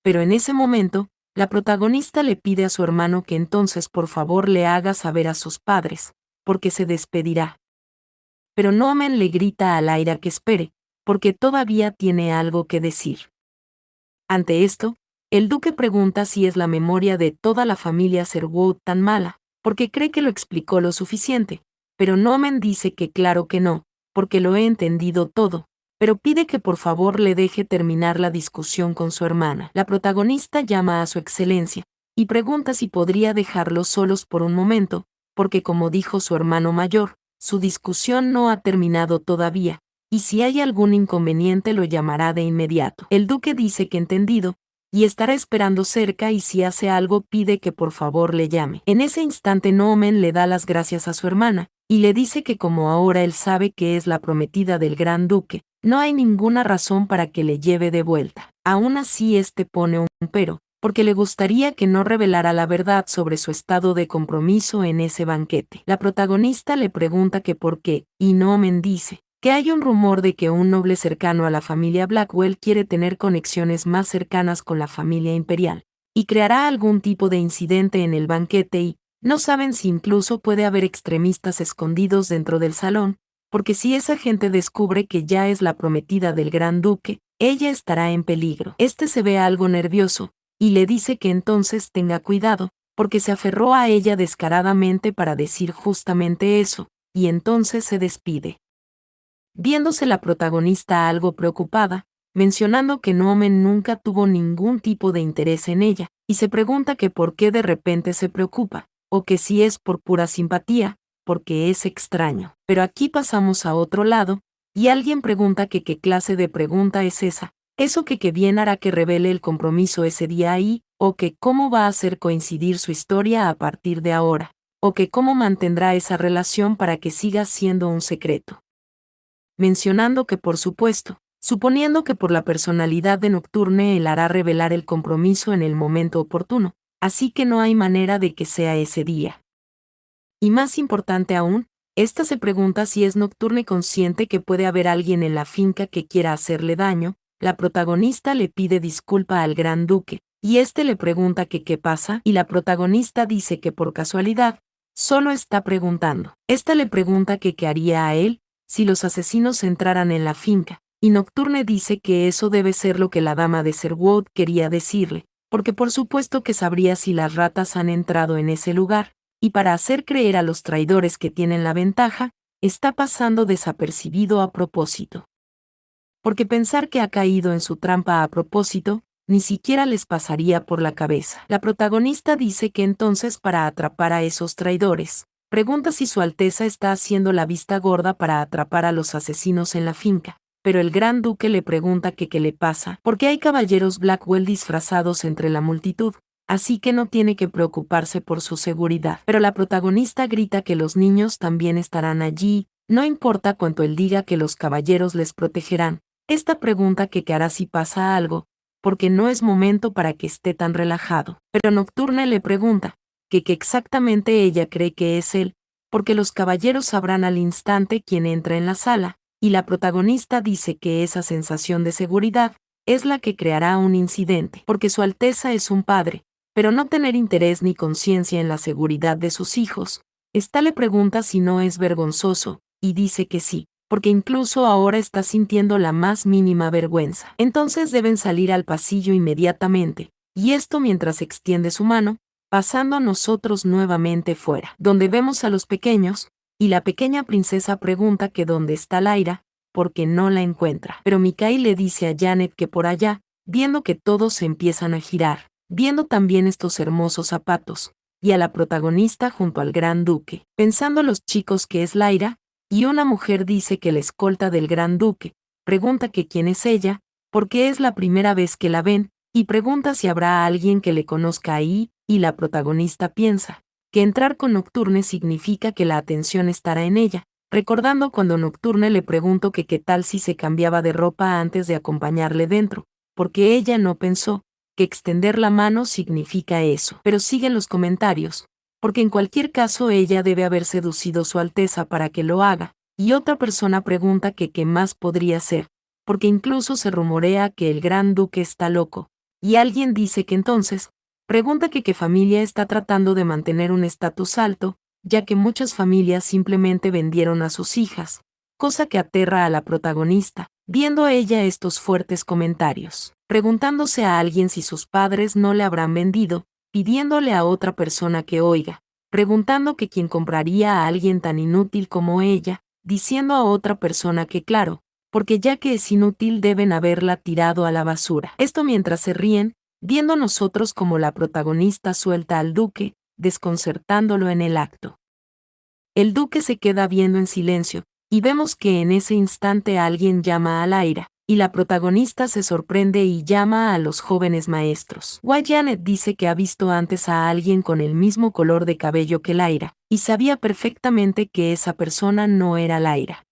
Pero en ese momento, la protagonista le pide a su hermano que entonces por favor le haga saber a sus padres, porque se despedirá. Pero Noomen le grita a Lyra que espere, porque todavía tiene algo que decir. Ante esto, el duque pregunta si es la memoria de toda la familia Sherwood tan mala, porque cree que lo explicó lo suficiente, pero Noomen dice que claro que no, porque lo he entendido todo, pero pide que por favor le deje terminar la discusión con su hermana. La protagonista llama a su excelencia, y pregunta si podría dejarlos solos por un momento, porque como dijo su hermano mayor, su discusión no ha terminado todavía, y si hay algún inconveniente lo llamará de inmediato. El duque dice que entendido, y estará esperando cerca y si hace algo pide que por favor le llame. En ese instante Noomen le da las gracias a su hermana, y le dice que como ahora él sabe que es la prometida del gran duque, no hay ninguna razón para que le lleve de vuelta. Aún así pone un pero, porque le gustaría que no revelara la verdad sobre su estado de compromiso en ese banquete. La protagonista le pregunta que por qué, y Noomen dice que hay un rumor de que un noble cercano a la familia Blackwell quiere tener conexiones más cercanas con la familia imperial, y creará algún tipo de incidente en el banquete y no saben si incluso puede haber extremistas escondidos dentro del salón, porque si esa gente descubre que ya es la prometida del gran duque, ella estará en peligro. Se ve algo nervioso, y le dice que entonces tenga cuidado, porque se aferró a ella descaradamente para decir justamente eso, y entonces se despide. Viéndose la protagonista algo preocupada, mencionando que Noomen nunca tuvo ningún tipo de interés en ella, y se pregunta que por qué de repente se preocupa, o que si es por pura simpatía, porque es extraño. Pero aquí pasamos a otro lado, y alguien pregunta que qué clase de pregunta es esa, eso que bien hará que revele el compromiso ese día ahí, o que cómo va a hacer coincidir su historia a partir de ahora, o que cómo mantendrá esa relación para que siga siendo un secreto. Mencionando que por supuesto, suponiendo que por la personalidad de Nocturne él hará revelar el compromiso en el momento oportuno, así que no hay manera de que sea ese día. Y más importante aún, se pregunta si es Nocturne consciente que puede haber alguien en la finca que quiera hacerle daño. La protagonista le pide disculpa al gran duque, y le pregunta que qué pasa, y la protagonista dice que por casualidad, solo está preguntando. Le pregunta que qué haría a él, si los asesinos entraran en la finca, y Nocturne dice que eso debe ser lo que la dama de Sherwood quería decirle, porque por supuesto que sabría si las ratas han entrado en ese lugar, y para hacer creer a los traidores que tienen la ventaja, está pasando desapercibido a propósito. Porque pensar que ha caído en su trampa a propósito, ni siquiera les pasaría por la cabeza. La protagonista dice que entonces para atrapar a esos traidores, pregunta si Su Alteza está haciendo la vista gorda para atrapar a los asesinos en la finca, pero el gran duque le pregunta que qué le pasa, porque hay caballeros Blackwell disfrazados entre la multitud, así que no tiene que preocuparse por su seguridad. Pero la protagonista grita que los niños también estarán allí, no importa cuánto él diga que los caballeros les protegerán. Pregunta que qué hará si pasa algo, porque no es momento para que esté tan relajado. Pero Nocturne le pregunta que qué exactamente ella cree que es él, porque los caballeros sabrán al instante quién entra en la sala, y la protagonista dice que esa sensación de seguridad es la que creará un incidente, porque Su Alteza es un padre, pero no tener interés ni conciencia en la seguridad de sus hijos. Le pregunta si no es vergonzoso, y dice que sí, porque incluso ahora está sintiendo la más mínima vergüenza. Entonces deben salir al pasillo inmediatamente, y mientras extiende su mano, pasando a nosotros nuevamente fuera, donde vemos a los pequeños, y la pequeña princesa pregunta que dónde está Lyra, porque no la encuentra. Pero Mikael le dice a Janet que por allá, viendo que todos se empiezan a girar, viendo también estos hermosos zapatos, y a la protagonista junto al gran duque, pensando los chicos que es Lyra, y una mujer dice que la escolta del gran duque, pregunta que quién es ella, porque es la primera vez que la ven, y pregunta si habrá alguien que le conozca ahí, y la protagonista piensa que entrar con Nocturne significa que la atención estará en ella, recordando cuando Nocturne le preguntó que qué tal si se cambiaba de ropa antes de acompañarle dentro, porque ella no pensó que extender la mano significa eso. Pero siguen los comentarios, porque en cualquier caso ella debe haber seducido Su Alteza para que lo haga, y otra persona pregunta que qué más podría ser, porque incluso se rumorea que el gran duque está loco, y alguien dice que entonces, pregunta que qué familia está tratando de mantener un estatus alto, ya que muchas familias simplemente vendieron a sus hijas, cosa que aterra a la protagonista, viendo ella estos fuertes comentarios, preguntándose a alguien si sus padres no le habrán vendido, pidiéndole a otra persona que oiga, preguntando que quién compraría a alguien tan inútil como ella, diciendo a otra persona que claro, porque ya que es inútil deben haberla tirado a la basura. Esto mientras se ríen, viendo nosotros como la protagonista suelta al duque, desconcertándolo en el acto. El duque se queda viendo en silencio, y vemos que en ese instante alguien llama a Lyra, y la protagonista se sorprende y llama a los jóvenes maestros. Janet dice que ha visto antes a alguien con el mismo color de cabello que Lyra, y sabía perfectamente que esa persona no era Lyra.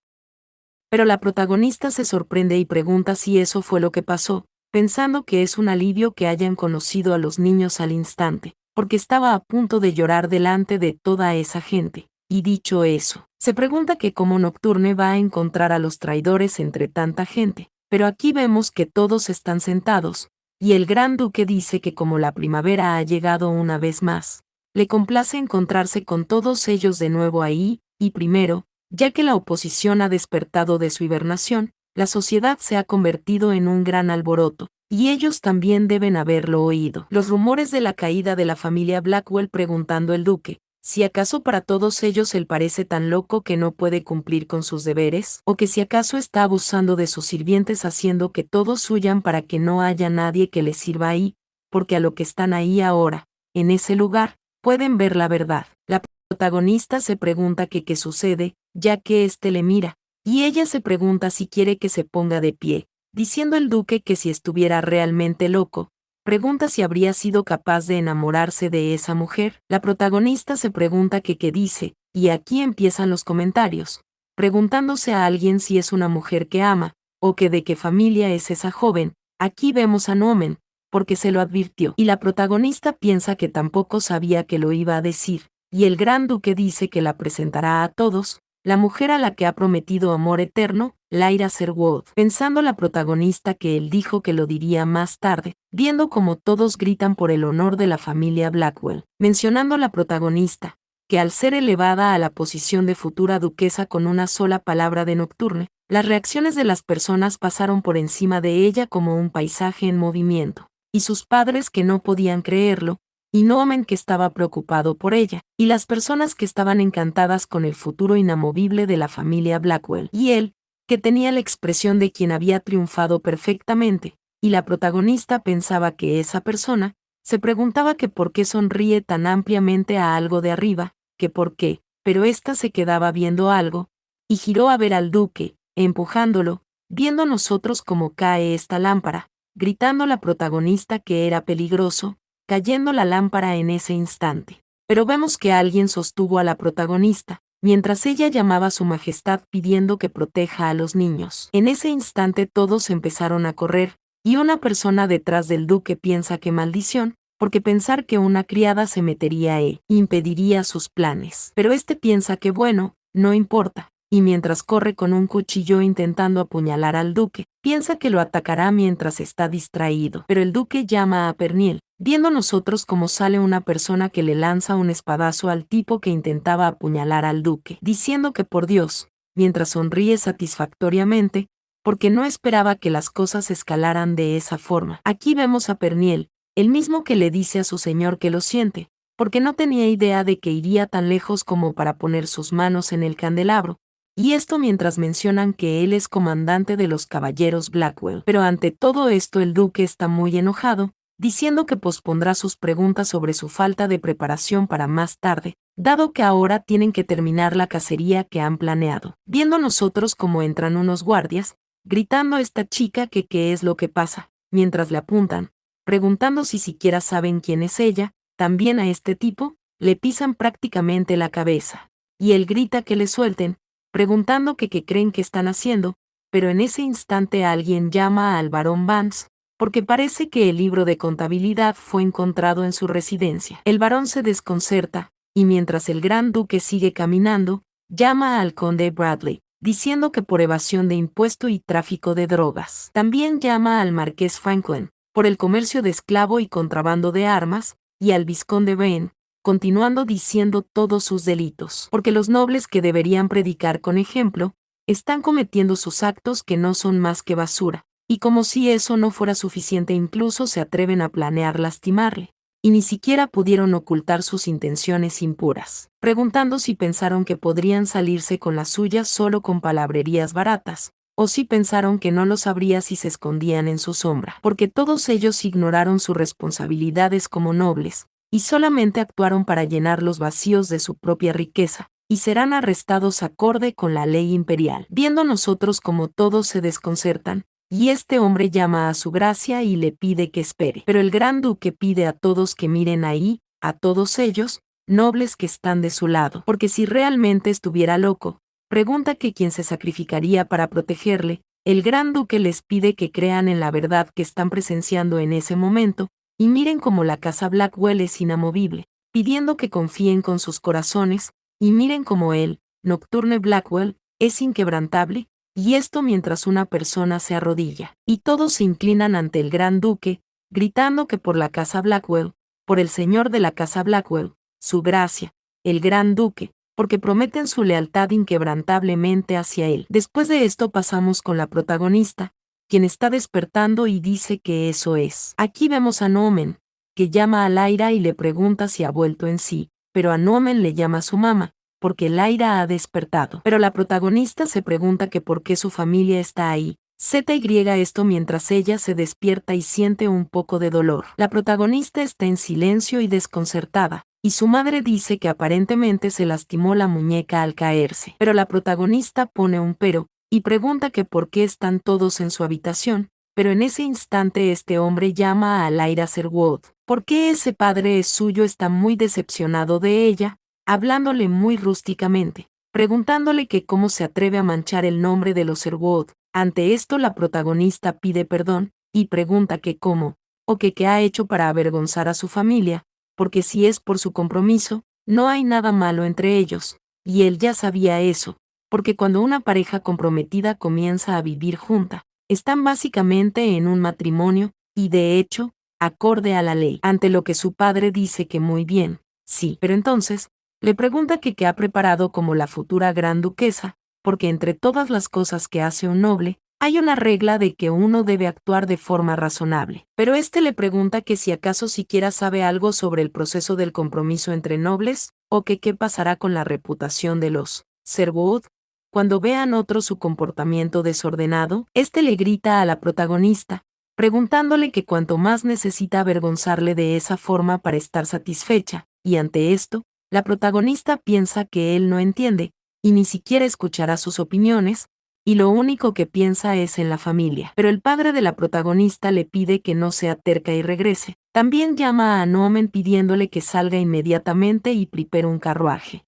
Pero la protagonista se sorprende y pregunta si eso fue lo que pasó, pensando que es un alivio que hayan conocido a los niños al instante, porque estaba a punto de llorar delante de toda esa gente. Y dicho eso, se pregunta que cómo Nocturne va a encontrar a los traidores entre tanta gente, pero aquí vemos que todos están sentados, y el gran duque dice que como la primavera ha llegado una vez más, le complace encontrarse con todos ellos de nuevo ahí, y primero, ya que la oposición ha despertado de su hibernación, la sociedad se ha convertido en un gran alboroto, y ellos también deben haberlo oído. Los rumores de la caída de la familia Blackwell preguntando el duque, si acaso para todos ellos él parece tan loco que no puede cumplir con sus deberes, o que si acaso está abusando de sus sirvientes haciendo que todos huyan para que no haya nadie que les sirva ahí, porque a lo que están ahí ahora, en ese lugar, pueden ver la verdad. La protagonista se pregunta que qué sucede, ya que éste le mira, y ella se pregunta si quiere que se ponga de pie, diciendo el duque que si estuviera realmente loco, pregunta si habría sido capaz de enamorarse de esa mujer. La protagonista se pregunta que qué dice, y aquí empiezan los comentarios, preguntándose a alguien si es una mujer que ama, o que de qué familia es esa joven. Aquí vemos a Nomen, porque se lo advirtió, y la protagonista piensa que tampoco sabía que lo iba a decir, y el gran duque dice que la presentará a todos, la mujer a la que ha prometido amor eterno, Lyra Serwood, pensando la protagonista que él dijo que lo diría más tarde, viendo como todos gritan por el honor de la familia Blackwell, mencionando la protagonista, que al ser elevada a la posición de futura duquesa con una sola palabra de Nocturne, las reacciones de las personas pasaron por encima de ella como un paisaje en movimiento, y sus padres que no podían creerlo, y Nomen que estaba preocupado por ella, y las personas que estaban encantadas con el futuro inamovible de la familia Blackwell, y él, que tenía la expresión de quien había triunfado perfectamente, y la protagonista pensaba que esa persona, se preguntaba que por qué sonríe tan ampliamente a algo de arriba, que por qué, pero ésta se quedaba viendo algo, y giró a ver al duque, empujándolo, viendo nosotros cómo cae esta lámpara, gritando la protagonista que era peligroso, cayendo la lámpara en ese instante. Pero vemos que alguien sostuvo a la protagonista, mientras ella llamaba a su majestad pidiendo que proteja a los niños. En ese instante todos empezaron a correr, y una persona detrás del duque piensa que maldición, porque pensar que una criada se metería e impediría sus planes. Pero este piensa que bueno, no importa, y mientras corre con un cuchillo intentando apuñalar al duque, piensa que lo atacará mientras está distraído. Pero el duque llama a Pernil, viendo nosotros cómo sale una persona que le lanza un espadazo al tipo que intentaba apuñalar al duque, diciendo que por Dios, mientras sonríe satisfactoriamente, porque no esperaba que las cosas escalaran de esa forma. Aquí vemos a Pernil, el mismo que le dice a su señor que lo siente, porque no tenía idea de que iría tan lejos como para poner sus manos en el candelabro, y esto mientras mencionan que él es comandante de los caballeros Blackwell. Pero ante todo esto el duque está muy enojado, diciendo que pospondrá sus preguntas sobre su falta de preparación para más tarde, dado que ahora tienen que terminar la cacería que han planeado. Viendo nosotros cómo entran unos guardias, gritando a esta chica que qué es lo que pasa, mientras le apuntan, preguntando si siquiera saben quién es ella, también a este tipo, le pisan prácticamente la cabeza. Y él grita que le suelten, preguntando que qué creen que están haciendo, pero en ese instante alguien llama al barón Vance, porque parece que el libro de contabilidad fue encontrado en su residencia. El barón se desconcerta, y mientras el gran duque sigue caminando, llama al conde Bradley, diciendo que por evasión de impuesto y tráfico de drogas. También llama al marqués Franklin, por el comercio de esclavo y contrabando de armas, y al vizconde Ben, continuando diciendo todos sus delitos, porque los nobles que deberían predicar con ejemplo, están cometiendo sus actos que no son más que basura, y como si eso no fuera suficiente incluso se atreven a planear lastimarle, y ni siquiera pudieron ocultar sus intenciones impuras, preguntando si pensaron que podrían salirse con las suyas solo con palabrerías baratas, o si pensaron que no lo sabría si se escondían en su sombra, porque todos ellos ignoraron sus responsabilidades como nobles, y solamente actuaron para llenar los vacíos de su propia riqueza, y serán arrestados acorde con la ley imperial. Viendo nosotros como todos se desconcertan, y este hombre llama a su gracia y le pide que espere. Pero el gran duque pide a todos que miren ahí, a todos ellos, nobles que están de su lado, porque si realmente estuviera loco, pregunta que quién se sacrificaría para protegerle. El gran duque les pide que crean en la verdad que están presenciando en ese momento, y miren cómo la casa Blackwell es inamovible, pidiendo que confíen con sus corazones, y miren cómo él, Nocturne Blackwell, es inquebrantable, y esto mientras una persona se arrodilla, y todos se inclinan ante el gran duque, gritando que por la casa Blackwell, por el señor de la casa Blackwell, su gracia, el gran duque, porque prometen su lealtad inquebrantablemente hacia él. Después de esto pasamos con la protagonista, quien está despertando y dice que eso es. Aquí vemos a Noomen, que llama a Lyra y le pregunta si ha vuelto en sí, pero a Noomen le llama su mamá, porque Lyra ha despertado. Pero la protagonista se pregunta que por qué su familia está ahí. ZY esto mientras ella se despierta y siente un poco de dolor. La protagonista está en silencio y desconcertada, y su madre dice que aparentemente se lastimó la muñeca al caerse. Pero la protagonista pone un pero, y pregunta que por qué están todos en su habitación, pero en ese instante este hombre llama a Lyra Sherwood. ¿Por qué ese padre es suyo? Está muy decepcionado de ella, hablándole muy rústicamente, preguntándole que cómo se atreve a manchar el nombre de los Sherwood. Ante esto la protagonista pide perdón, y pregunta que cómo, o que qué ha hecho para avergonzar a su familia, porque si es por su compromiso, no hay nada malo entre ellos, y él ya sabía eso, porque cuando una pareja comprometida comienza a vivir junta, están básicamente en un matrimonio, y de hecho, acorde a la ley, ante lo que su padre dice que muy bien, sí, pero entonces, le pregunta que qué ha preparado como la futura gran duquesa, porque entre todas las cosas que hace un noble, hay una regla de que uno debe actuar de forma razonable. Pero este le pregunta que si acaso siquiera sabe algo sobre el proceso del compromiso entre nobles, o que qué pasará con la reputación de los Sherwood. Cuando vean otro su comportamiento desordenado, este le grita a la protagonista, preguntándole que cuanto más necesita avergonzarle de esa forma para estar satisfecha, y ante esto, la protagonista piensa que él no entiende, y ni siquiera escuchará sus opiniones, y lo único que piensa es en la familia. Pero el padre de la protagonista le pide que no sea terca y regrese. También llama a Noomen pidiéndole que salga inmediatamente y prepare un carruaje.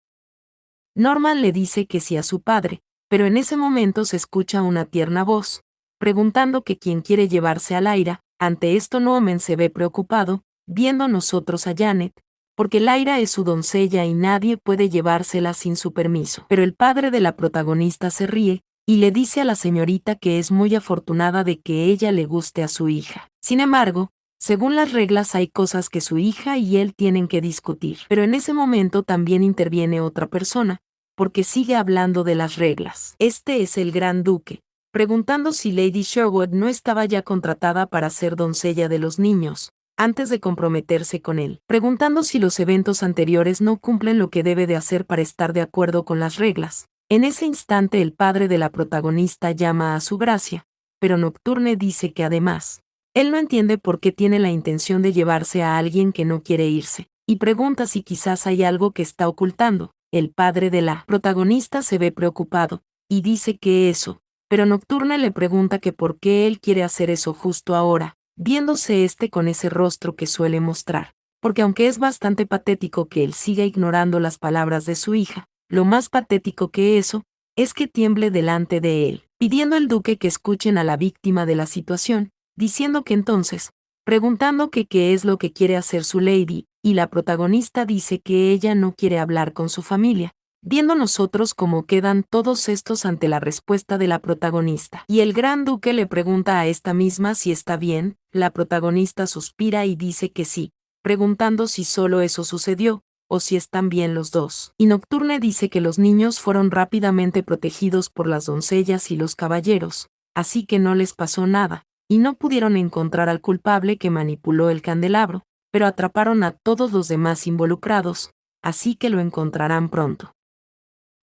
Norman le dice que sí a su padre, pero en ese momento se escucha una tierna voz, preguntando que quién quiere llevarse a Lyra. Ante esto Noomen se ve preocupado, viendo nosotros a Janet, porque Lyra es su doncella y nadie puede llevársela sin su permiso. Pero el padre de la protagonista se ríe, y le dice a la señorita que es muy afortunada de que ella le guste a su hija. Sin embargo, según las reglas hay cosas que su hija y él tienen que discutir. Pero en ese momento también interviene otra persona, porque sigue hablando de las reglas. Este es el gran duque, preguntando si Lady Sherwood no estaba ya contratada para ser doncella de los niños, antes de comprometerse con él, preguntando si los eventos anteriores no cumplen lo que debe de hacer para estar de acuerdo con las reglas. En ese instante el padre de la protagonista llama a su gracia, pero Nocturne dice que además, él no entiende por qué tiene la intención de llevarse a alguien que no quiere irse, y pregunta si quizás hay algo que está ocultando. El padre de la protagonista se ve preocupado, y dice que eso, pero Nocturne le pregunta que por qué él quiere hacer eso justo ahora, viéndose con ese rostro que suele mostrar, porque aunque es bastante patético que él siga ignorando las palabras de su hija, lo más patético que eso, es que tiemble delante de él, pidiendo al duque que escuchen a la víctima de la situación, diciendo que entonces, preguntando que qué es lo que quiere hacer su lady, y la protagonista dice que ella no quiere hablar con su familia, Viendo nosotros cómo quedan todos estos ante la respuesta de la protagonista. Y el gran duque le pregunta a esta misma si está bien, la protagonista suspira y dice que sí, preguntando si solo eso sucedió, o si están bien los dos. Y Nocturne dice que los niños fueron rápidamente protegidos por las doncellas y los caballeros, así que no les pasó nada, y no pudieron encontrar al culpable que manipuló el candelabro, pero atraparon a todos los demás involucrados, así que lo encontrarán pronto.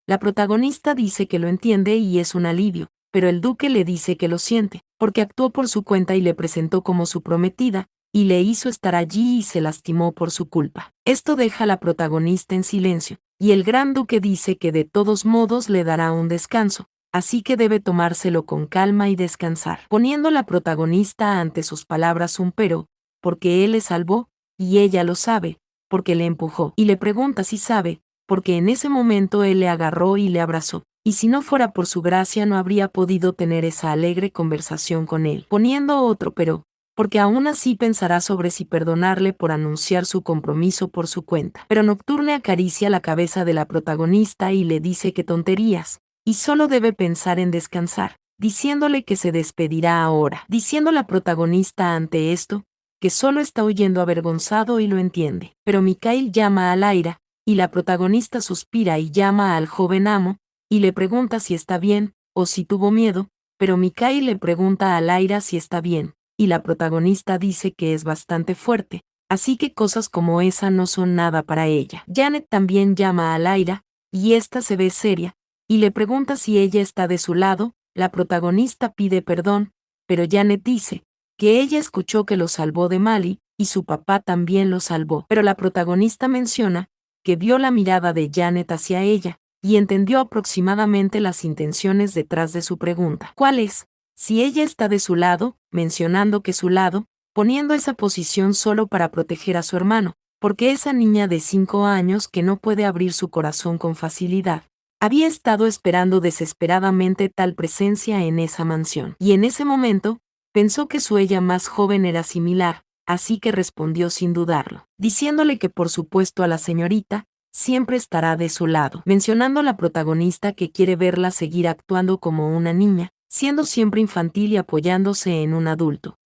La protagonista dice que lo entiende y es un alivio, pero el duque le dice que lo siente, porque actuó por su cuenta y le presentó como su prometida, y le hizo estar allí y se lastimó por su culpa. Esto deja a la protagonista en silencio, y el gran duque dice que de todos modos le dará un descanso, así que debe tomárselo con calma y descansar, poniendo a la protagonista ante sus palabras un pero, porque él le salvó, y ella lo sabe, porque le empujó, y le pregunta si sabe, porque en ese momento él le agarró y le abrazó, y si no fuera por su gracia no habría podido tener esa alegre conversación con él, poniendo otro pero, porque aún así pensará sobre si perdonarle por anunciar su compromiso por su cuenta. Pero Nocturne acaricia la cabeza de la protagonista y le dice que tonterías, y solo debe pensar en descansar, diciéndole que se despedirá ahora, diciendo la protagonista ante esto, que solo está huyendo avergonzado y lo entiende. Pero Mikhail llama a Lyra, y la protagonista suspira y llama al joven amo, y le pregunta si está bien, o si tuvo miedo, pero Mikhail le pregunta a Lyra si está bien, y la protagonista dice que es bastante fuerte, así que cosas como esa no son nada para ella. Janet también llama a Lyra, y ésta se ve seria, y le pregunta si ella está de su lado, la protagonista pide perdón, pero Janet dice que ella escuchó que lo salvó de Mali, y su papá también lo salvó, pero la protagonista menciona que vio la mirada de Janet hacia ella, y entendió aproximadamente las intenciones detrás de su pregunta. ¿Cuál es? Si ella está de su lado, mencionando que su lado, poniendo esa posición solo para proteger a su hermano, porque esa niña de 5 años que no puede abrir su corazón con facilidad, había estado esperando desesperadamente tal presencia en esa mansión. Y en ese momento, pensó que su ella más joven era similar, así que respondió sin dudarlo, diciéndole que por supuesto a la señorita, siempre estará de su lado, mencionando a la protagonista que quiere verla seguir actuando como una niña, siendo siempre infantil y apoyándose en un adulto.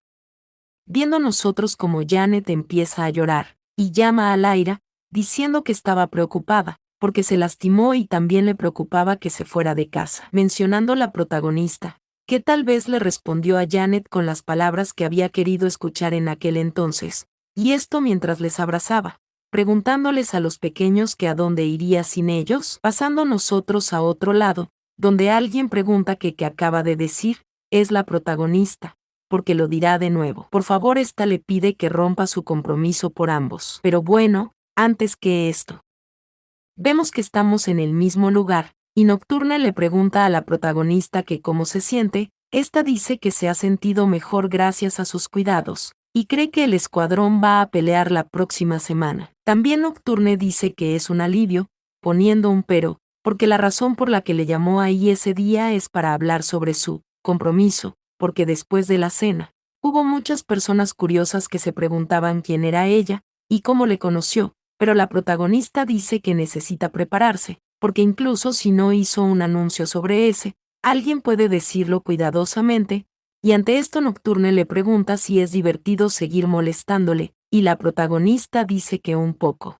Viendo nosotros como Janet empieza a llorar, y llama a Lyra, diciendo que estaba preocupada, porque se lastimó y también le preocupaba que se fuera de casa, mencionando a la protagonista, que tal vez le respondió a Janet con las palabras que había querido escuchar en aquel entonces, y esto mientras les abrazaba, preguntándoles a los pequeños que a dónde iría sin ellos, pasando nosotros a otro lado, donde alguien pregunta que qué acaba de decir, es la protagonista, porque lo dirá de nuevo. Por favor, esta le pide que rompa su compromiso por ambos. Pero bueno, antes que esto, vemos que estamos en el mismo lugar, y Nocturne le pregunta a la protagonista que cómo se siente, esta dice que se ha sentido mejor gracias a sus cuidados, y cree que el escuadrón va a pelear la próxima semana. También Nocturne dice que es un alivio, poniendo un pero, porque la razón por la que le llamó ahí ese día es para hablar sobre su compromiso, porque después de la cena, hubo muchas personas curiosas que se preguntaban quién era ella, y cómo le conoció, pero la protagonista dice que necesita prepararse, porque incluso si no hizo un anuncio sobre ese, alguien puede decirlo cuidadosamente, y ante esto Nocturne le pregunta si es divertido seguir molestándole, y la protagonista dice que un poco.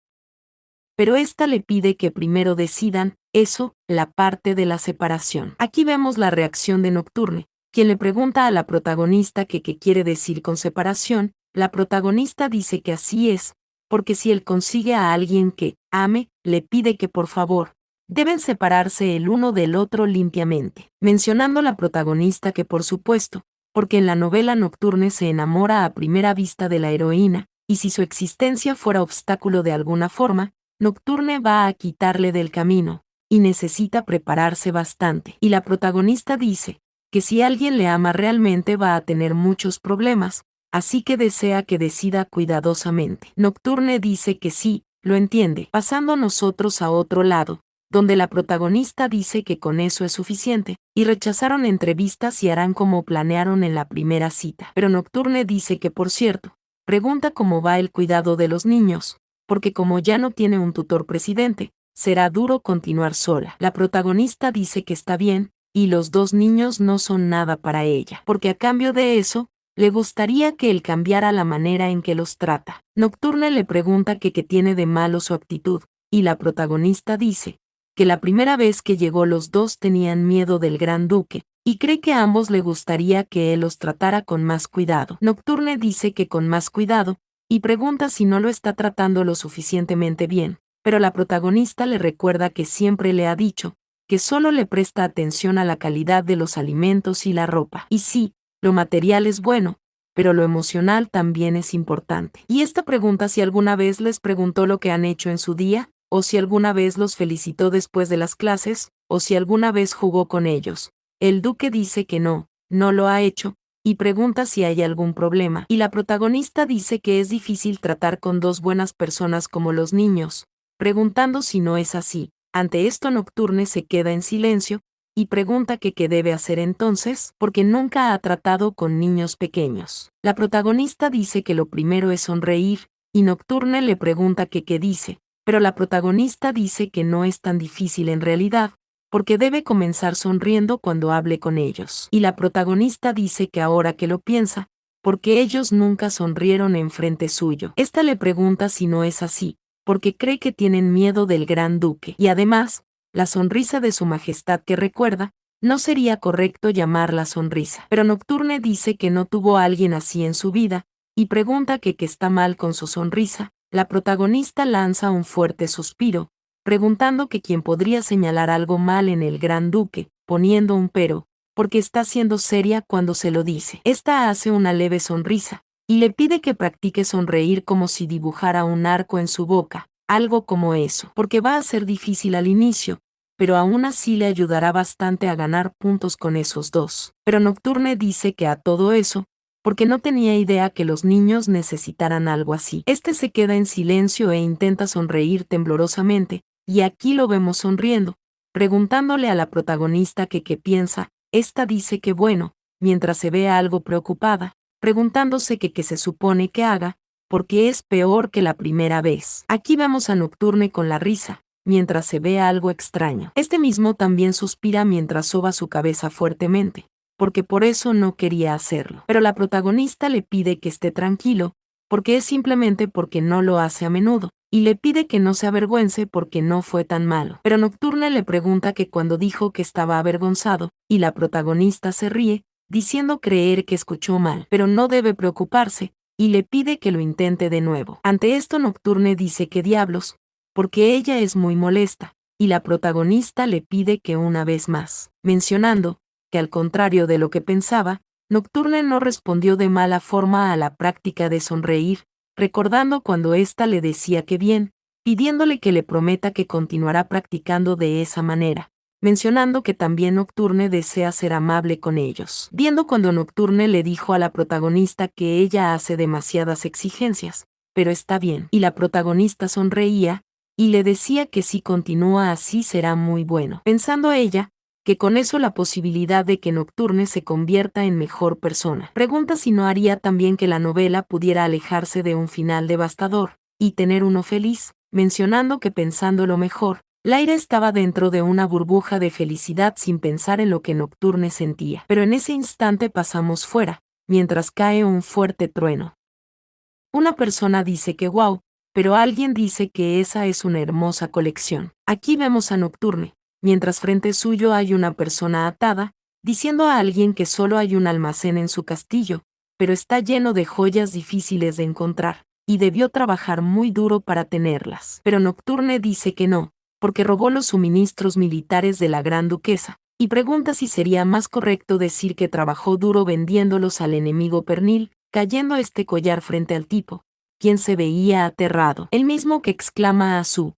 Pero esta le pide que primero decidan, eso, la parte de la separación. Aquí vemos la reacción de Nocturne, quien le pregunta a la protagonista que qué quiere decir con separación, la protagonista dice que así es, porque si él consigue a alguien que ame, le pide que por favor, deben separarse el uno del otro limpiamente, mencionando la protagonista que por supuesto, porque en la novela Nocturne se enamora a primera vista de la heroína, y si su existencia fuera obstáculo de alguna forma, Nocturne va a quitarle del camino, y necesita prepararse bastante. Y la protagonista dice que si alguien le ama realmente va a tener muchos problemas, así que desea que decida cuidadosamente. Nocturne dice que sí, lo entiende, pasando nosotros a otro lado, donde la protagonista dice que con eso es suficiente, y rechazaron entrevistas y harán como planearon en la primera cita. Pero Nocturne dice que por cierto, pregunta cómo va el cuidado de los niños, porque como ya no tiene un tutor presidente, será duro continuar sola. La protagonista dice que está bien, y los dos niños no son nada para ella, porque a cambio de eso, le gustaría que él cambiara la manera en que los trata. Nocturne le pregunta que qué tiene de malo su actitud, y la protagonista dice que la primera vez que llegó los dos tenían miedo del gran duque, y cree que a ambos le gustaría que él los tratara con más cuidado. Nocturne dice que con más cuidado, y pregunta si no lo está tratando lo suficientemente bien, pero la protagonista le recuerda que siempre le ha dicho que solo le presta atención a la calidad de los alimentos y la ropa. Y sí, lo material es bueno, pero lo emocional también es importante. Y esta pregunta si alguna vez les preguntó lo que han hecho en su día, o si alguna vez los felicitó después de las clases, o si alguna vez jugó con ellos. El duque dice que no lo ha hecho, y pregunta si hay algún problema. Y la protagonista dice que es difícil tratar con dos buenas personas como los niños, preguntando si no es así. Ante esto Nocturne se queda en silencio, y pregunta que qué debe hacer entonces, porque nunca ha tratado con niños pequeños. La protagonista dice que lo primero es sonreír, y Nocturne le pregunta que qué dice, pero la protagonista dice que no es tan difícil en realidad, porque debe comenzar sonriendo cuando hable con ellos. Y la protagonista dice que ahora que lo piensa, porque ellos nunca sonrieron en frente suyo. Esta le pregunta si no es así, porque cree que tienen miedo del gran duque, y además, la sonrisa de su majestad que recuerda, no sería correcto llamarla sonrisa. Pero Nocturne dice que no tuvo a alguien así en su vida, y pregunta que qué está mal con su sonrisa. La protagonista lanza un fuerte suspiro, preguntando que quién podría señalar algo mal en el gran duque, poniendo un pero, porque está siendo seria cuando se lo dice. Esta hace una leve sonrisa, y le pide que practique sonreír como si dibujara un arco en su boca, algo como eso, porque va a ser difícil al inicio, pero aún así le ayudará bastante a ganar puntos con esos dos. Pero Nocturne dice que a todo eso, porque no tenía idea que los niños necesitaran algo así. Este se queda en silencio e intenta sonreír temblorosamente, y aquí lo vemos sonriendo, preguntándole a la protagonista que qué piensa. Esta dice que bueno, mientras se ve algo preocupada, preguntándose que qué se supone que haga, porque es peor que la primera vez. Aquí vemos a Nocturne con la risa, mientras se ve algo extraño. Este mismo también suspira mientras soba su cabeza fuertemente, porque por eso no quería hacerlo. Pero la protagonista le pide que esté tranquilo, porque es simplemente porque no lo hace a menudo, y le pide que no se avergüence porque no fue tan malo. Pero Nocturne le pregunta que cuando dijo que estaba avergonzado, y la protagonista se ríe, diciendo creer que escuchó mal, pero no debe preocuparse, y le pide que lo intente de nuevo. Ante esto Nocturne dice que diablos, porque ella es muy molesta, y la protagonista le pide que una vez más, mencionando que al contrario de lo que pensaba, Nocturne no respondió de mala forma a la práctica de sonreír, recordando cuando ésta le decía que bien, pidiéndole que le prometa que continuará practicando de esa manera, mencionando que también Nocturne desea ser amable con ellos. Viendo cuando Nocturne le dijo a la protagonista que ella hace demasiadas exigencias, pero está bien, y la protagonista sonreía, y le decía que si continúa así será muy bueno, pensando ella, que con eso la posibilidad de que Nocturne se convierta en mejor persona. Pregunta si no haría también que la novela pudiera alejarse de un final devastador, y tener uno feliz, mencionando que pensando lo mejor, Lyra estaba dentro de una burbuja de felicidad sin pensar en lo que Nocturne sentía. Pero en ese instante pasamos fuera, mientras cae un fuerte trueno. Una persona dice que wow, pero alguien dice que esa es una hermosa colección. Aquí vemos a Nocturne, mientras frente suyo hay una persona atada, diciendo a alguien que solo hay un almacén en su castillo, pero está lleno de joyas difíciles de encontrar, y debió trabajar muy duro para tenerlas. Pero Nocturne dice que no, porque robó los suministros militares de la gran duquesa, y pregunta si sería más correcto decir que trabajó duro vendiéndolos al enemigo pernil, cayendo este collar frente al tipo, quien se veía aterrado, el mismo que exclama a su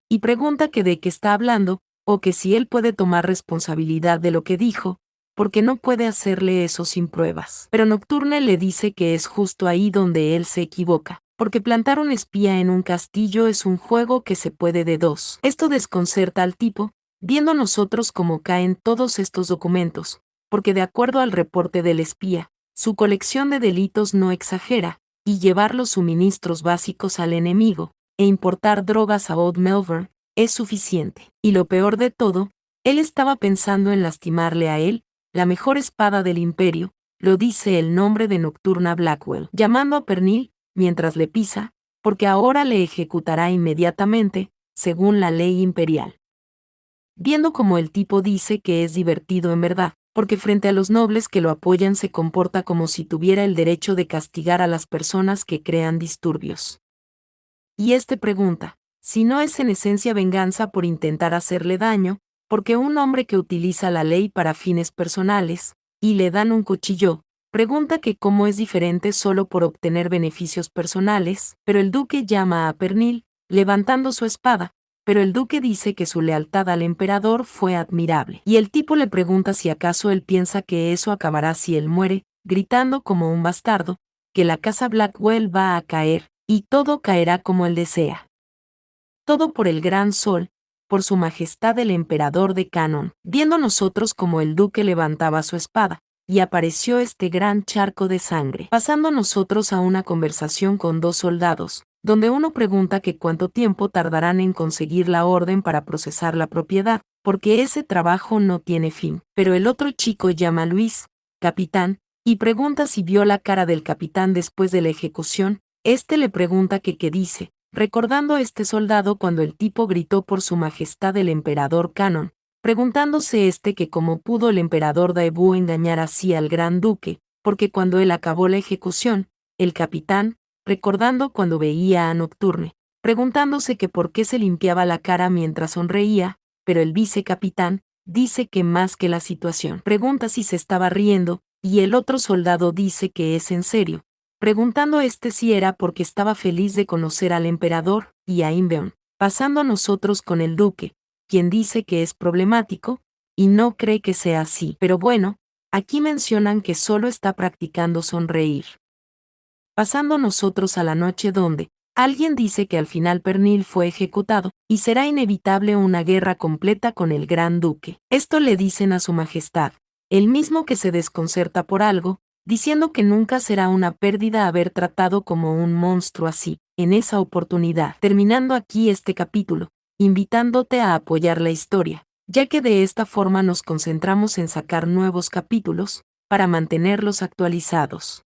y pregunta que de qué está hablando, o que si él puede tomar responsabilidad de lo que dijo, porque no puede hacerle eso sin pruebas. Pero Nocturne le dice que es justo ahí donde él se equivoca, porque plantar un espía en un castillo es un juego que se puede de dos. Esto desconcerta al tipo, viendo nosotros cómo caen todos estos documentos, porque de acuerdo al reporte del espía, su colección de delitos no exagera, y llevar los suministros básicos al enemigo, e importar drogas a Old Melbourne, es suficiente. Y lo peor de todo, él estaba pensando en lastimarle a él, la mejor espada del imperio, lo dice el nombre de Nocturna Blackwell, llamando a Pernil, mientras le pisa, porque ahora le ejecutará inmediatamente, según la ley imperial. Viendo como el tipo dice que es divertido en verdad, porque frente a los nobles que lo apoyan se comporta como si tuviera el derecho de castigar a las personas que crean disturbios. Y este pregunta, si no es en esencia venganza por intentar hacerle daño, porque un hombre que utiliza la ley para fines personales, y le dan un cuchillo, pregunta que cómo es diferente solo por obtener beneficios personales, pero el duque llama a Pernil, levantando su espada, pero el duque dice que su lealtad al emperador fue admirable. Y el tipo le pregunta si acaso él piensa que eso acabará si él muere, gritando como un bastardo, que la casa Blackwell va a caer, y todo caerá como él desea. Todo por el gran sol, por su majestad el emperador de Canon, viendo nosotros como el duque levantaba su espada, y apareció este gran charco de sangre, pasando nosotros a una conversación con dos soldados, donde uno pregunta que cuánto tiempo tardarán en conseguir la orden para procesar la propiedad, porque ese trabajo no tiene fin. Pero el otro chico llama a Luis, capitán, y pregunta si vio la cara del capitán después de la ejecución. Este le pregunta que qué dice, recordando a este soldado cuando el tipo gritó por su majestad el emperador Canon, preguntándose que cómo pudo el emperador Daebu engañar así al gran duque, porque cuando él acabó la ejecución, el capitán, recordando cuando veía a Nocturne, preguntándose que por qué se limpiaba la cara mientras sonreía, pero el vicecapitán dice que más que la situación, pregunta si se estaba riendo, y el otro soldado dice que es en serio, preguntando si era porque estaba feliz de conocer al emperador, y a Inbeon, pasando a nosotros con el duque, quien dice que es problemático, y no cree que sea así. Pero bueno, aquí mencionan que solo está practicando sonreír. Pasando nosotros a la noche donde, alguien dice que al final Pernil fue ejecutado, y será inevitable una guerra completa con el gran duque. Esto le dicen a su majestad, el mismo que se desconcerta por algo, diciendo que nunca será una pérdida haber tratado como un monstruo así, en esa oportunidad. Terminando aquí este capítulo, invitándote a apoyar la historia, ya que de esta forma nos concentramos en sacar nuevos capítulos, para mantenerlos actualizados.